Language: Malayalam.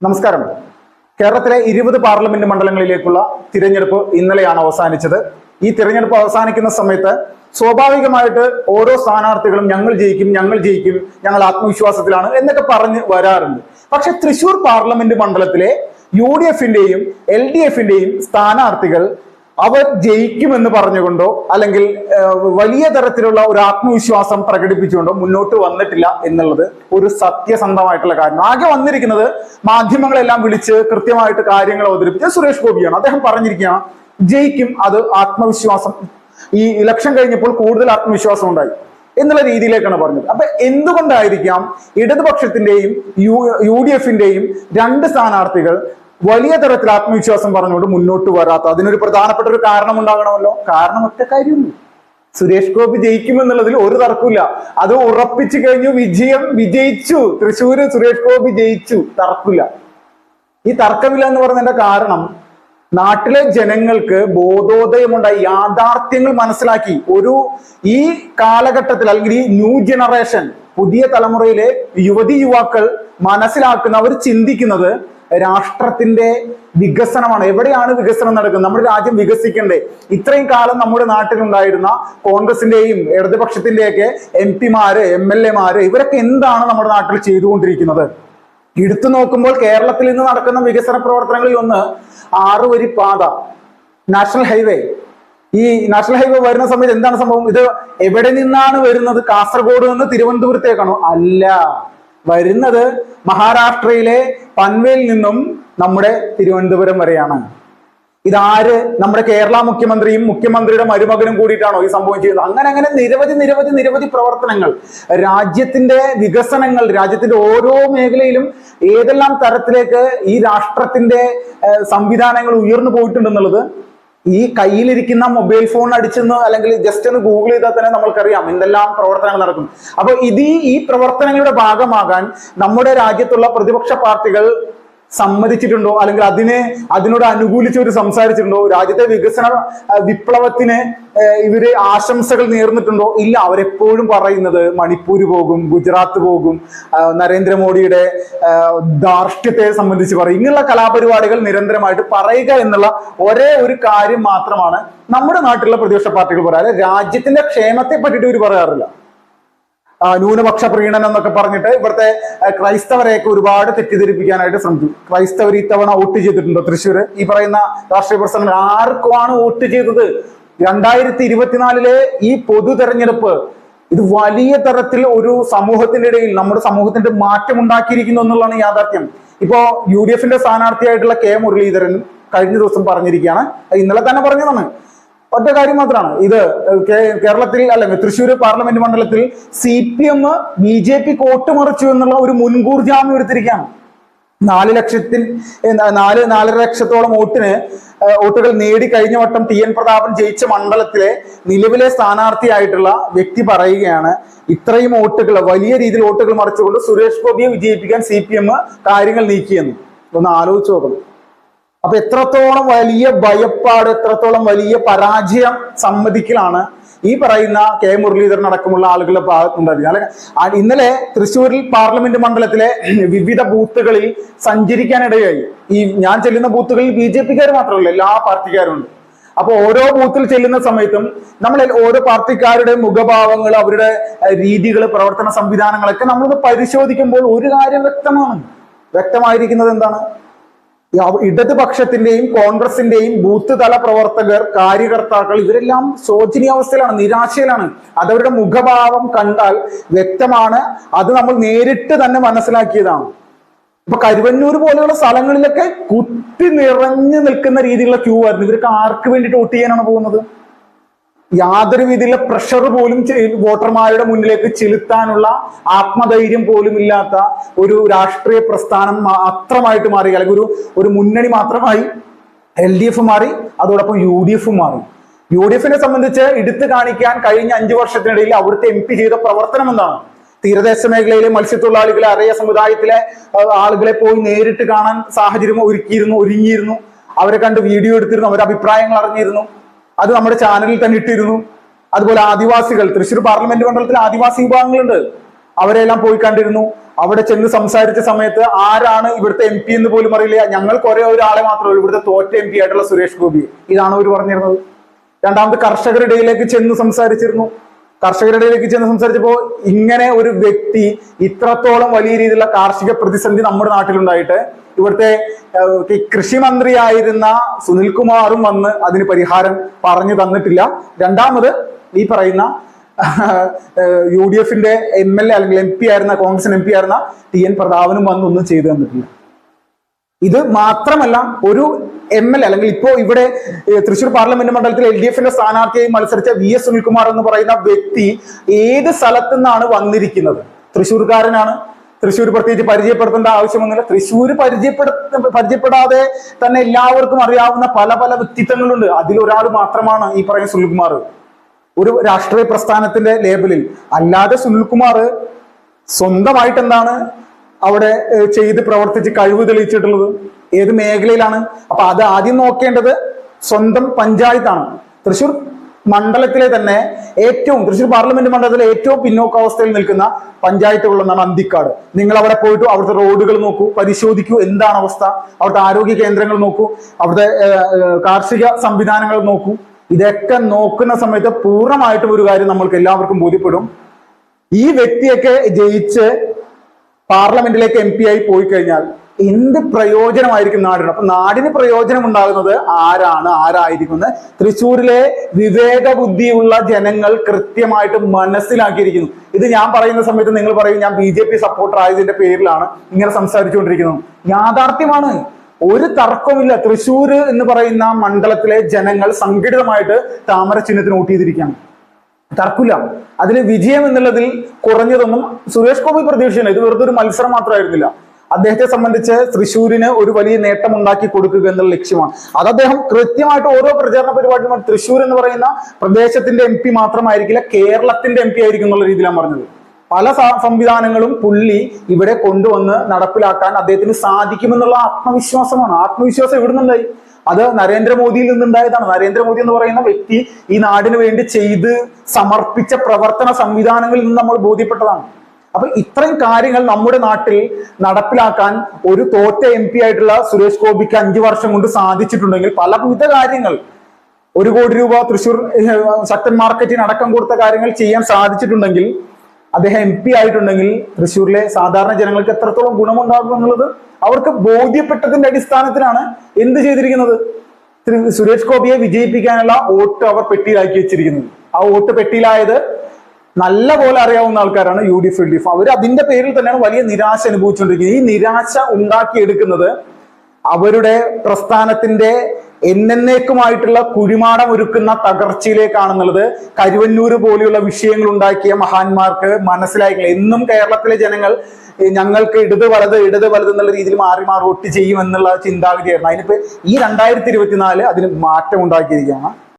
നമസ്കാരം. കേരളത്തിലെ 20 പാർലമെന്റ് മണ്ഡലങ്ങളിലേക്കുള്ള തിരഞ്ഞെടുപ്പ് ഇന്നലെയാണ് അവസാനിച്ചത്. ഈ തിരഞ്ഞെടുപ്പ് അവസാനിക്കുന്ന സമയത്ത് സ്വാഭാവികമായിട്ട് ഓരോ സ്ഥാനാർത്ഥികളും ഞങ്ങൾ ജയിക്കും, ഞങ്ങൾ ആത്മവിശ്വാസത്തിലാണ് എന്നൊക്കെ പറഞ്ഞ് വരാറുണ്ട്. പക്ഷെ തൃശൂർ പാർലമെന്റ് മണ്ഡലത്തിലെ UDF-ന്റെയും LDF-ന്റെയും സ്ഥാനാർത്ഥികൾ അവർ ജയിക്കുമെന്ന് പറഞ്ഞുകൊണ്ടോ അല്ലെങ്കിൽ വലിയ തരത്തിലുള്ള ഒരു ആത്മവിശ്വാസം പ്രകടിപ്പിച്ചുകൊണ്ടോ മുന്നോട്ട് വന്നിട്ടില്ല എന്നുള്ളത് ഒരു സത്യസന്ധമായിട്ടുള്ള കാര്യം. ആകെ വന്നിരിക്കുന്നത് മാധ്യമങ്ങളെല്ലാം വിളിച്ച് കൃത്യമായിട്ട് കാര്യങ്ങൾ അവതരിപ്പിച്ച സുരേഷ് ഗോപിയാണ്. അദ്ദേഹം പറഞ്ഞിരിക്കുകയാണ് ജയിക്കും, അത് ആത്മവിശ്വാസം, ഈ ഇലക്ഷൻ കഴിഞ്ഞപ്പോൾ കൂടുതൽ ആത്മവിശ്വാസം ഉണ്ടായി എന്നുള്ള രീതിയിലേക്കാണ് പറഞ്ഞത്. അപ്പൊ എന്തുകൊണ്ടായിരിക്കാം ഇടതുപക്ഷത്തിന്റെയും UDF-ന്റെയും രണ്ട് സ്ഥാനാർത്ഥികൾ വലിയ തരത്തിൽ ആത്മവിശ്വാസം പറഞ്ഞുകൊണ്ട് മുന്നോട്ട് വരാത്ത? അതിനൊരു പ്രധാനപ്പെട്ട ഒരു കാരണം ഉണ്ടാകണമല്ലോ. കാരണം ഒറ്റ കാര്യമുള്ളൂ, സുരേഷ് ഗോപി ജയിക്കുമെന്നുള്ളതിൽ ഒരു തർക്കമില്ല. അത് ഉറപ്പിച്ചു കഴിഞ്ഞു, വിജയിച്ചു. തൃശ്ശൂര് സുരേഷ് ഗോപി ജയിച്ചു, തർക്കമില്ല. ഈ തർക്കമില്ല എന്ന് പറഞ്ഞതിന്റെ കാരണം നാട്ടിലെ ജനങ്ങൾക്ക് ബോധോദയമുണ്ടായി, യാഥാർത്ഥ്യങ്ങൾ മനസ്സിലാക്കി. ഈ കാലഘട്ടത്തിൽ അല്ലെങ്കിൽ ഈ ന്യൂ ജനറേഷൻ, പുതിയ തലമുറയിലെ യുവാക്കൾ മനസ്സിലാക്കുന്ന, അവർ ചിന്തിക്കുന്നത് രാഷ്ട്രത്തിന്റെ വികസനമാണ്. എവിടെയാണ് വികസനം നടക്കുന്നത്? നമ്മുടെ രാജ്യം വികസിക്കണ്ടേ? ഇത്രയും കാലം നമ്മുടെ നാട്ടിലുണ്ടായിരുന്ന കോൺഗ്രസിന്റെയും ഇടതുപക്ഷത്തിന്റെയൊക്കെ MP-മാര്, MLA-മാര്, ഇവരൊക്കെ എന്താണ് നമ്മുടെ നാട്ടിൽ ചെയ്തുകൊണ്ടിരിക്കുന്നത്? എടുത്തു നോക്കുമ്പോൾ കേരളത്തിൽ ഇന്ന് നടക്കുന്ന വികസന പ്രവർത്തനങ്ങളിൽ ഒന്ന് 6 വരി പാത, നാഷണൽ ഹൈവേ. ഈ നാഷണൽ ഹൈവേ വരുന്ന സമയത്ത് എന്താണ് സംഭവം? ഇത് എവിടെ നിന്നാണ് വരുന്നത്? കാസർഗോഡ് നിന്ന് തിരുവനന്തപുരത്തേക്കാണോ? അല്ല, വരുന്നത് മഹാരാഷ്ട്രയിലെ പൻവേൽ നിന്നും നമ്മുടെ തിരുവനന്തപുരം വരെയാണ്. ഇതാര്? നമ്മുടെ കേരള മുഖ്യമന്ത്രിയും മുഖ്യമന്ത്രിയുടെ മരുമകനും കൂടിയിട്ടാണോ ഈ സംഭവം ചെയ്യുന്നത്? അങ്ങനെ നിരവധി പ്രവർത്തനങ്ങൾ, രാജ്യത്തിന്റെ വികസനങ്ങൾ, രാജ്യത്തിന്റെ ഓരോ മേഖലയിലും ഏതെല്ലാം തരത്തിലേക്ക് ഈ രാഷ്ട്രത്തിന്റെ സംവിധാനങ്ങൾ ഉയർന്നു പോയിട്ടുണ്ടെന്നുള്ളത് ഈ കയ്യിലിരിക്കുന്ന മൊബൈൽ ഫോൺ അടിച്ചെന്ന് അല്ലെങ്കിൽ ജസ്റ്റ് ഒന്ന് ഗൂഗിൾ ചെയ്താൽ തന്നെ നമ്മൾക്കറിയാം എന്തെല്ലാം പ്രവർത്തനങ്ങൾ നടക്കും. അപ്പൊ ഈ പ്രവർത്തനങ്ങളുടെ ഭാഗമാകാൻ നമ്മുടെ രാജ്യത്തുള്ള പ്രതിപക്ഷ പാർട്ടികൾ സമ്മതിച്ചിട്ടുണ്ടോ? അല്ലെങ്കിൽ അതിനോട് അനുകൂലിച്ചവർ സംസാരിച്ചിട്ടുണ്ടോ? രാജ്യത്തെ വികസന വിപ്ലവത്തിന് ഇവര് ആശംസകൾ നേർന്നിട്ടുണ്ടോ? ഇല്ല. അവരെപ്പോഴും പറയുന്നത് മണിപ്പൂര് പോകും, ഗുജറാത്ത് പോകും, നരേന്ദ്രമോദിയുടെ ധാർഷ്ട്യത്തെ സംബന്ധിച്ച് പറയും. ഇങ്ങനെയുള്ള കലാപരിപാടികൾ നിരന്തരമായിട്ട് പറയുക എന്നുള്ള ഒരേ ഒരു കാര്യം മാത്രമാണ് നമ്മുടെ നാട്ടിലുള്ള പ്രതിപക്ഷ പാർട്ടികൾ പറയാറ്. രാജ്യത്തിന്റെ ക്ഷേമത്തെ പറ്റിയിട്ട് ഇവർ പറയാറില്ല. ന്യൂനപക്ഷ പ്രീണനം എന്നൊക്കെ പറഞ്ഞിട്ട് ഇവിടുത്തെ ക്രൈസ്തവരെയൊക്കെ ഒരുപാട് തെറ്റിദ്ധരിപ്പിക്കാനായിട്ട് ശ്രമിച്ചു. ക്രൈസ്തവർ ഇത്തവണ വോട്ട് ചെയ്തിട്ടുണ്ടോ തൃശ്ശൂര്? ഈ പറയുന്ന രാഷ്ട്രീയ പ്രസ്ഥാനങ്ങൾ ആർക്കുമാണ് വോട്ട് ചെയ്തത്? 2024 ഈ പൊതു തെരഞ്ഞെടുപ്പ് ഇത് വലിയ തരത്തിൽ ഒരു സമൂഹത്തിന്റെ ഇടയിൽ, നമ്മുടെ സമൂഹത്തിന്റെ മാറ്റം ഉണ്ടാക്കിയിരിക്കുന്നു എന്നുള്ളതാണ് യാഥാർത്ഥ്യം. ഇപ്പോ UDF-ന്റെ സ്ഥാനാർത്ഥിയായിട്ടുള്ള K. മുരളീധരൻ കഴിഞ്ഞ ദിവസം പറഞ്ഞിരിക്കുകയാണ്, ഇന്നലെ തന്നെ പറഞ്ഞതാണ്, ഒറ്റ കാര്യം മാത്രമാണ്. ഇത് കേരളത്തിൽ അല്ലെങ്കിൽ തൃശ്ശൂർ പാർലമെന്റ് മണ്ഡലത്തിൽ CPM BJP വോട്ട് മറിച്ചു എന്നുള്ള ഒരു മുൻകൂർ ജാമ്യം എടുത്തിരിക്കുകയാണ്. 4,5 ലക്ഷത്തോളം വോട്ടുകൾ നേടി കഴിഞ്ഞ വട്ടം TN പ്രതാപൻ ജയിച്ച മണ്ഡലത്തിലെ നിലവിലെ സ്ഥാനാർത്ഥിയായിട്ടുള്ള വ്യക്തി പറയുകയാണ് ഇത്രയും വോട്ടുകൾ, വലിയ രീതിയിൽ വോട്ടുകൾ മറിച്ചുകൊണ്ട് സുരേഷ് ഗോപിയെ വിജയിപ്പിക്കാൻ CPM കാര്യങ്ങൾ നീക്കിയെന്ന്. ഒന്ന് ആലോചിച്ച് നോക്കണം. അപ്പൊ എത്രത്തോളം വലിയ ഭയപ്പാട്, എത്രത്തോളം വലിയ പരാജയം സമ്മതിക്കലാണ് ഈ പറയുന്ന K. മുരളീധരൻ അടക്കമുള്ള ആളുകളുടെ ഭാഗത്തുണ്ടായിരിക്കും. ഇന്നലെ തൃശ്ശൂരിൽ പാർലമെന്റ് മണ്ഡലത്തിലെ വിവിധ ബൂത്തുകളിൽ സഞ്ചരിക്കാനിടയായി. ഈ ഞാൻ ചെല്ലുന്ന ബൂത്തുകളിൽ BJP-കാർ മാത്രമല്ല, എല്ലാ പാർട്ടിക്കാരും ഉണ്ട്. അപ്പൊ ഓരോ ബൂത്തിൽ ചെല്ലുന്ന സമയത്തും നമ്മൾ ഓരോ പാർട്ടിക്കാരുടെ മുഖഭാവങ്ങൾ, അവരുടെ രീതികൾ, പ്രവർത്തന സംവിധാനങ്ങളൊക്കെ നമ്മളൊന്ന് പരിശോധിക്കുമ്പോൾ ഒരു കാര്യം വ്യക്തമായിരിക്കുന്നത് എന്താണ്? ഇടതുപക്ഷത്തിന്റെയും കോൺഗ്രസിന്റെയും ബൂത്ത് തല പ്രവർത്തകർ, കാര്യകർത്താക്കൾ, ഇവരെല്ലാം ശോചനീയാവസ്ഥയിലാണ്, നിരാശയിലാണ്. അതവരുടെ മുഖഭാവം കണ്ടാൽ വ്യക്തമാണ്. അത് നമ്മൾ നേരിട്ട് തന്നെ മനസ്സിലാക്കിയതാണ്. ഇപ്പൊ കരുവന്നൂർ പോലെയുള്ള സ്ഥലങ്ങളിലൊക്കെ കുത്തി നിറഞ്ഞു നിൽക്കുന്ന രീതിയിലുള്ള ക്യൂ ആയിരുന്നു. ഇവർക്ക് ആർക്ക് വേണ്ടിയിട്ട് വോട്ട് ചെയ്യാനാണ് പോകുന്നത്? യാതൊരു വിധത്തിലുള്ള പ്രഷർ പോലും വോട്ടർമാരുടെ മുന്നിലേക്ക് ചെലുത്താനുള്ള ആത്മധൈര്യം പോലും ഇല്ലാത്ത ഒരു രാഷ്ട്രീയ പ്രസ്ഥാനം മാത്രമായിട്ട് മാറി, അല്ലെങ്കിൽ ഒരു മുന്നണി മാത്രമായി LDF മാറി, അതോടൊപ്പം UDF മാറി. UDF-നെ സംബന്ധിച്ച് എടുത്തു കാണിക്കാൻ കഴിഞ്ഞ 5 വർഷത്തിനിടയിൽ അവിടുത്തെ MP ചെയ്ത പ്രവർത്തനം എന്താണ്? തീരദേശ മേഖലയിലെ മത്സ്യത്തൊഴിലാളികളെ, അറയ സമുദായത്തിലെ ആളുകളെ പോയി നേരിട്ട് കാണാൻ സാഹചര്യം ഒരുങ്ങിയിരുന്നു. അവരെ കണ്ട് വീഡിയോ എടുത്തിരുന്നു, അവരുടെ അഭിപ്രായങ്ങൾ അറിഞ്ഞിരുന്നു. അത് നമ്മുടെ ചാനലിൽ തന്നെ ഇട്ടിരുന്നു. അതുപോലെ ആദിവാസികൾ, തൃശ്ശൂർ പാർലമെന്റ് മണ്ഡലത്തിൽ ആദിവാസി വിഭാഗങ്ങളുണ്ട്. അവരെല്ലാം പോയി കണ്ടിരുന്നു. അവിടെ ചെന്ന് സംസാരിച്ച സമയത്ത് ആരാണ് ഇവിടുത്തെ MP എന്ന് പോലും അറിയില്ല. ഞങ്ങൾക്ക് ഒരേ ഒരാളെ മാത്രമേ ഉള്ളൂ, ഇവിടുത്തെ തോറ്റ MP ആയിട്ടുള്ള സുരേഷ് ഗോപി. ഇതാണ് അവർ പറഞ്ഞിരുന്നത്. രണ്ടാമത് കർഷകരുടെ ഇടയിലേക്ക് ചെന്ന് സംസാരിച്ചിരുന്നു. കർഷകരുടെ ഇടയിലേക്ക് ചെന്ന് സംസാരിച്ചപ്പോ ഇങ്ങനെ ഒരു വ്യക്തി, ഇത്രത്തോളം വലിയ രീതിയിലുള്ള കാർഷിക പ്രതിസന്ധി നമ്മുടെ നാട്ടിലുണ്ടായിട്ട് ഇവിടുത്തെ കൃഷി മന്ത്രിയായിരുന്ന സുനിൽകുമാറും വന്ന് അതിന് പരിഹാരം പറഞ്ഞു തന്നിട്ടില്ല. രണ്ടാമത് ഈ പറയുന്ന UDFന്റെ MLA അല്ലെങ്കിൽ MP ആയിരുന്ന, കോൺഗ്രസിന് MP ആയിരുന്ന TN പ്രതാപനും വന്ന് ഒന്നും ചെയ്തു തന്നിട്ടില്ല. ഇത് മാത്രമല്ല, ഒരു MLA അല്ലെങ്കിൽ ഇപ്പോ ഇവിടെ തൃശ്ശൂർ പാർലമെന്റ് മണ്ഡലത്തിൽ LDFന്റെ സ്ഥാനാർത്ഥിയായി മത്സരിച്ച VS സുനിൽകുമാർ എന്ന് പറയുന്ന വ്യക്തി ഏത് സ്ഥലത്തു നിന്നാണ് വന്നിരിക്കുന്നത്? തൃശ്ശൂർക്കാരനാണ്. തൃശ്ശൂർ പ്രത്യേകിച്ച് പരിചയപ്പെടുത്തേണ്ട ആവശ്യമൊന്നുമില്ല. തൃശ്ശൂർ പരിചയപ്പെടാതെ തന്നെ എല്ലാവർക്കും അറിയാവുന്ന പല പല വ്യക്തിത്വങ്ങളുണ്ട്. അതിലൊരാൾ മാത്രമാണ് ഈ പറയുന്ന സുനിൽകുമാർ. ഒരു രാഷ്ട്രീയ പ്രസ്ഥാനത്തിന്റെ ലേബലിൽ അല്ലാതെ സുനിൽകുമാർ സ്വന്തമായിട്ട് എന്താണ് അവിടെ ചെയ്ത് പ്രവർത്തിച്ച് കഴിവ് തെളിയിച്ചിട്ടുള്ളത്? ഏത് മേഖലയിലാണ്? അപ്പൊ അത് ആദ്യം നോക്കേണ്ടത് സ്വന്തം പഞ്ചായത്താണ്. തൃശ്ശൂർ മണ്ഡലത്തിലെ തന്നെ തൃശ്ശൂർ പാർലമെന്റ് മണ്ഡലത്തിലെ ഏറ്റവും പിന്നോക്കാവസ്ഥയിൽ നിൽക്കുന്ന പഞ്ചായത്തുകളൊന്നാണ് അന്തിക്കാട്. നിങ്ങൾ അവിടെ പോയിട്ട് അവിടുത്തെ റോഡുകൾ നോക്കൂ, പരിശോധിക്കൂ എന്താണ് അവസ്ഥ. അവിടുത്തെ ആരോഗ്യ കേന്ദ്രങ്ങൾ നോക്കൂ, അവിടുത്തെ കാർഷിക സംവിധാനങ്ങൾ നോക്കൂ. ഇതൊക്കെ നോക്കുന്ന സമയത്ത് പൂർണ്ണമായിട്ടും ഒരു കാര്യം നമ്മൾക്ക് എല്ലാവർക്കും ബോധ്യപ്പെടും. ഈ വ്യക്തിയൊക്കെ ജയിച്ച് പാർലമെന്റിലേക്ക് MP ആയി പോയി കഴിഞ്ഞാൽ എന്ത് പ്രയോജനമായിരിക്കും നാടിന്? അപ്പൊ നാടിന് പ്രയോജനം ഉണ്ടാകുന്നത് ആരായിരിക്കും? തൃശ്ശൂരിലെ വിവേക ബുദ്ധിയുള്ള ജനങ്ങൾ കൃത്യമായിട്ട് മനസ്സിലാക്കിയിരിക്കുന്നു. ഇത് ഞാൻ പറയുന്ന സമയത്ത് നിങ്ങൾ പറയും ഞാൻ BJP സപ്പോർട്ടർ ആയതിന്റെ പേരിലാണ് ഇങ്ങനെ സംസാരിച്ചുകൊണ്ടിരിക്കുന്നത്. യാഥാർത്ഥ്യമാണ്, ഒരു തർക്കവുമില്ല. തൃശ്ശൂർ എന്ന് പറയുന്ന മണ്ഡലത്തിലെ ജനങ്ങൾ സംഘടിതമായിട്ട് താമര ചിഹ്നത്തിന് വോട്ട് ചെയ്തിരിക്കുകയാണ്. തർക്കില്ല. അതിൽ വിജയം എന്നുള്ളതിൽ കുറഞ്ഞതൊന്നും സുരേഷ് ഗോപി പ്രതീക്ഷിക്കുന്നു. ഇത് വെറുതെ ഒരു മത്സരം മാത്രമായിരുന്നില്ല. അദ്ദേഹത്തെ സംബന്ധിച്ച് തൃശ്ശൂരിന് ഒരു വലിയ നേട്ടം ഉണ്ടാക്കി കൊടുക്കുക എന്നുള്ള ലക്ഷ്യമാണ്. അത് അദ്ദേഹം കൃത്യമായിട്ട് ഓരോ പ്രചാരണ പരിപാടിയും തൃശ്ശൂർ എന്ന് പറയുന്ന പ്രദേശത്തിന്റെ MP മാത്രമായിരിക്കില്ല, കേരളത്തിന്റെ MP ആയിരിക്കും എന്നുള്ള രീതിയിലാണ് പറഞ്ഞത്. പല സംവിധാനങ്ങളും പുള്ളി ഇവിടെ കൊണ്ടുവന്ന് നടപ്പിലാക്കാൻ അദ്ദേഹത്തിന് സാധിക്കുമെന്നുള്ള ആത്മവിശ്വാസമാണ്. ആത്മവിശ്വാസം എവിടെ നിന്നുണ്ടായി? അത് നരേന്ദ്രമോദിയിൽ നിന്നുണ്ടായതാണ്. നരേന്ദ്രമോദി എന്ന് പറയുന്ന വ്യക്തി ഈ നാടിന് വേണ്ടി ചെയ്ത് സമർപ്പിച്ച പ്രവർത്തന സംവിധാനങ്ങളിൽ നിന്ന് നമ്മൾ ബോധ്യപ്പെട്ടതാണ്. അപ്പൊ ഇത്രയും കാര്യങ്ങൾ നമ്മുടെ നാട്ടിൽ നടപ്പിലാക്കാൻ ഒരു തോറ്റ MP ആയിട്ടുള്ള സുരേഷ് ഗോപിക്ക് 5 വർഷം കൊണ്ട് സാധിച്ചിട്ടുണ്ടെങ്കിൽ, പലവിധ കാര്യങ്ങൾ 1 കോടി രൂപ തൃശ്ശൂർ ശക്തൻ മാർക്കറ്റിന് അടക്കം കൊടുത്ത കാര്യങ്ങൾ ചെയ്യാൻ സാധിച്ചിട്ടുണ്ടെങ്കിൽ, അദ്ദേഹം MP ആയിട്ടുണ്ടെങ്കിൽ തൃശ്ശൂരിലെ സാധാരണ ജനങ്ങൾക്ക് എത്രത്തോളം ഗുണമുണ്ടാകും എന്നുള്ളത് അവർക്ക് ബോധ്യപ്പെട്ടതിന്റെ അടിസ്ഥാനത്തിലാണ് എന്ത് ചെയ്തിരിക്കുന്നത്? സുരേഷ് ഗോപിയെ വിജയിപ്പിക്കാനുള്ള വോട്ട് അവർ പെട്ടിയിലാക്കി വെച്ചിരിക്കുന്നത്. ആ വോട്ട് പെട്ടിയിലായത് നല്ല പോലെ അറിയാവുന്ന ആൾക്കാരാണ് UDF LDF. അവർ അതിന്റെ പേരിൽ തന്നെയാണ് വലിയ നിരാശ അനുഭവിച്ചുകൊണ്ടിരിക്കുന്നത്. ഈ നിരാശ ഉണ്ടാക്കിയെടുക്കുന്നത് അവരുടെ പ്രസ്ഥാനത്തിന്റെ എന്നേക്കുമായിട്ടുള്ള കുഴിമാടം ഒരുക്കുന്ന തകർച്ചയിലേക്കാണെന്നുള്ളത് കരുവന്നൂര് പോലെയുള്ള വിഷയങ്ങൾ ഉണ്ടാക്കിയ മഹാന്മാർക്ക് മനസ്സിലായില്ല. എന്നും കേരളത്തിലെ ജനങ്ങൾ ഞങ്ങൾക്ക് ഇടത് വലത് എന്നുള്ള രീതിയിൽ മാറി വോട്ട് ചെയ്യും എന്നുള്ള ചിന്താഗതിയായിരുന്നു. അതിനിപ്പോ ഈ 2024 അതിന് മാറ്റം ഉണ്ടാക്കിയിരിക്കുകയാണ്.